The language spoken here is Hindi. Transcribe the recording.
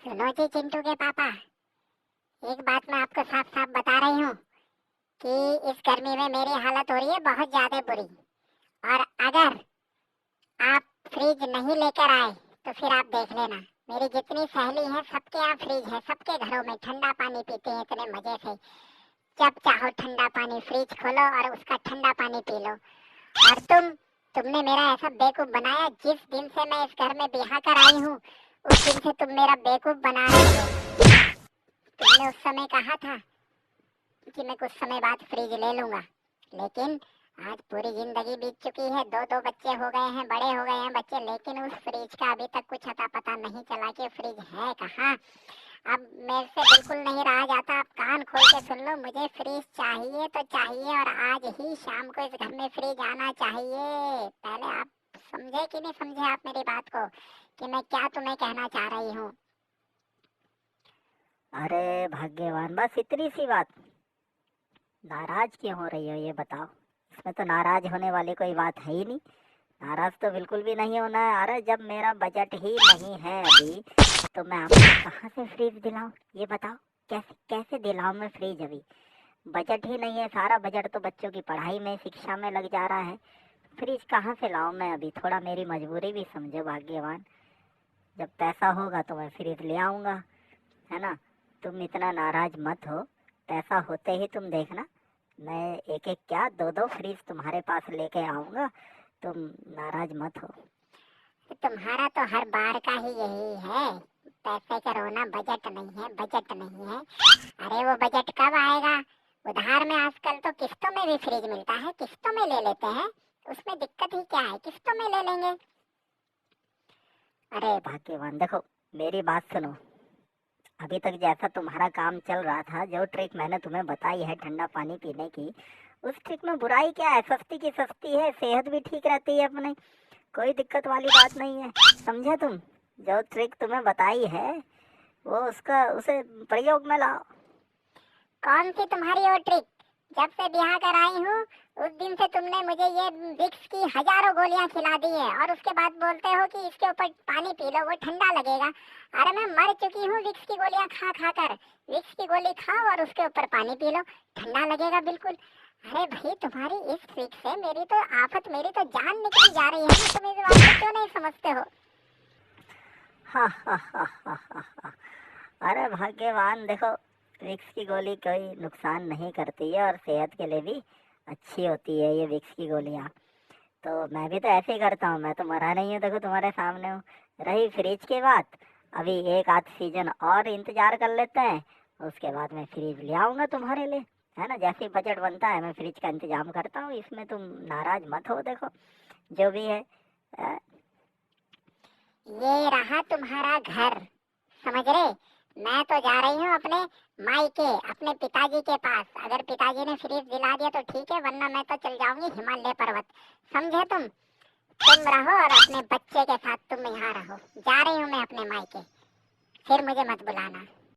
सुनो जी चिंटू के पापा, एक बात मैं आपको साफ साफ बता रही हूँ कि इस गर्मी में मेरी हालत हो रही है बहुत ज्यादा बुरी। और अगर आप फ्रिज नहीं लेकर आए तो फिर आप देख लेना। मेरी जितनी सहेली है सबके यहाँ फ्रिज है, सबके घरों में ठंडा पानी पीते हैं इतने मजे से। जब चाहो ठंडा पानी फ्रिज खोलो और उसका ठंडा पानी पी लो। और तुमने मेरा ऐसा बेवकूफ बनाया। जिस दिन से मैं इस घर में ब्याह कर आई हूँ उस दिन से तुम मेरा बेवकूफ बना रहे हो। तुमने उस समय कहा था कि मैं कुछ समय बाद फ्रिज ले लूंगा, लेकिन आज पूरी जिंदगी बीत चुकी है। दो दो बच्चे हो गए हैं, बड़े हो गए हैं बच्चे, लेकिन उस फ्रिज का अभी तक कुछ अता पता नहीं चला कि फ्रिज है कहाँ। अब मेरे से बिल्कुल नहीं रहा जाता। आप कान खोल के सुन लो, मुझे फ्रिज चाहिए तो चाहिए और आज ही शाम को इस घर में फ्रिज आना चाहिए। पहले आप समझे कि नहीं समझे आप मेरी बात को कि मैं क्या तुम्हें कहना चाह रही हूँ। अरे भाग्यवान, बस इतनी सी बात। नाराज क्यों हो रही हो ये बताओ। इसमें तो नाराज होने वाली कोई बात है ही नहीं। नाराज तो बिल्कुल भी नहीं होना है। अरे जब मेरा बजट ही नहीं है अभी तो मैं आपको कहाँ से फ्रिज दिलाऊं ये बताओ। कैसे कैसे दिलाऊं मैं फ्रिज अभी। बजट ही नहीं है। सारा बजट तो बच्चों की पढ़ाई में शिक्षा में लग जा रहा है। फ्रिज कहाँ से लाऊं मैं अभी। थोड़ा मेरी मजबूरी भी समझो भाग्यवान। जब पैसा होगा तो मैं फ्रिज ले आऊँगा, है ना। तुम इतना नाराज मत हो। पैसा होते ही तुम देखना, मैं एक एक क्या दो दो फ्रिज तुम्हारे पास लेके आऊंगा। तुम नाराज मत हो। तुम्हारा तो हर बार का ही यही है, पैसे का रोना। बजट नहीं है, बजट नहीं है। अरे वो बजट कब आएगा। उधार में आजकल तो किस्तों में भी फ्रिज मिलता है, किस्तों में ले लेते हैं। उसमें दिक्कत ही क्या है, किस्तों में ले लेंगे। अरे भाग्यवान देखो, मेरी बात सुनो। अभी तक जैसा तुम्हारा काम चल रहा था, जो ट्रिक मैंने तुम्हें बताई है ठंडा पानी पीने की, उस ट्रिक में बुराई क्या है। सस्ती की सस्ती है, सेहत भी ठीक रहती है अपने। कोई दिक्कत वाली बात नहीं है, समझे तुम। जो ट्रिक तुम्हें बताई है वो उसका उसे प्रयोग में लाओ। कौन सी तुम्हारी वो ट्रिक। जब से ब्याह कर आई हूँ उस दिन से तुमने मुझे ये विक्स की हजारों गोलियां खिला दी है और उसके बाद बोलते हो कि इसके ऊपर पानी पी लो वो ठंडा लगेगा। अरे मैं मर चुकी हूँ विक्स की गोलियां खा खा कर। विक्स की गोली खाओ और उसके ऊपर पानी पी लो, ठंडा लगेगा बिल्कुल। अरे भाई तुम्हारी इस ट्रिक से मेरी तो आफत, मेरी तो जान निकली जा रही है। तुम इस बात को क्यों नहीं समझते हो। हा हा हा हा हा हा। अरे भाग्यवान देखो, विक्स की गोली कोई नुकसान नहीं करती है और सेहत के लिए भी अच्छी होती है ये विक्स की गोलियाँ। तो मैं भी तो ऐसे ही करता हूँ, मैं तो मरा नहीं हूँ, देखो तुम्हारे सामने हूँ। रही फ्रिज की बात, अभी एक आध सीजन और इंतजार कर लेते हैं, उसके बाद मैं फ्रिज ले आऊँगा तुम्हारे लिए, है ना। जैसे ही बजट बनता है मैं फ्रिज का इंतजाम करता हूँ। इसमें तुम नाराज मत हो। देखो जो भी है। अ, ये रहा तुम्हारा घर, समझ रहे। मैं तो जा रही हूँ अपने मायके, अपने पिताजी के पास। अगर पिताजी ने फ्रिज दिला दिया तो ठीक है, वरना मैं तो चल जाऊंगी हिमालय पर्वत। समझे तुम रहो और अपने बच्चे के साथ तुम यहाँ रहो। जा रही हूँ मैं अपने मायके, फिर मुझे मत बुलाना।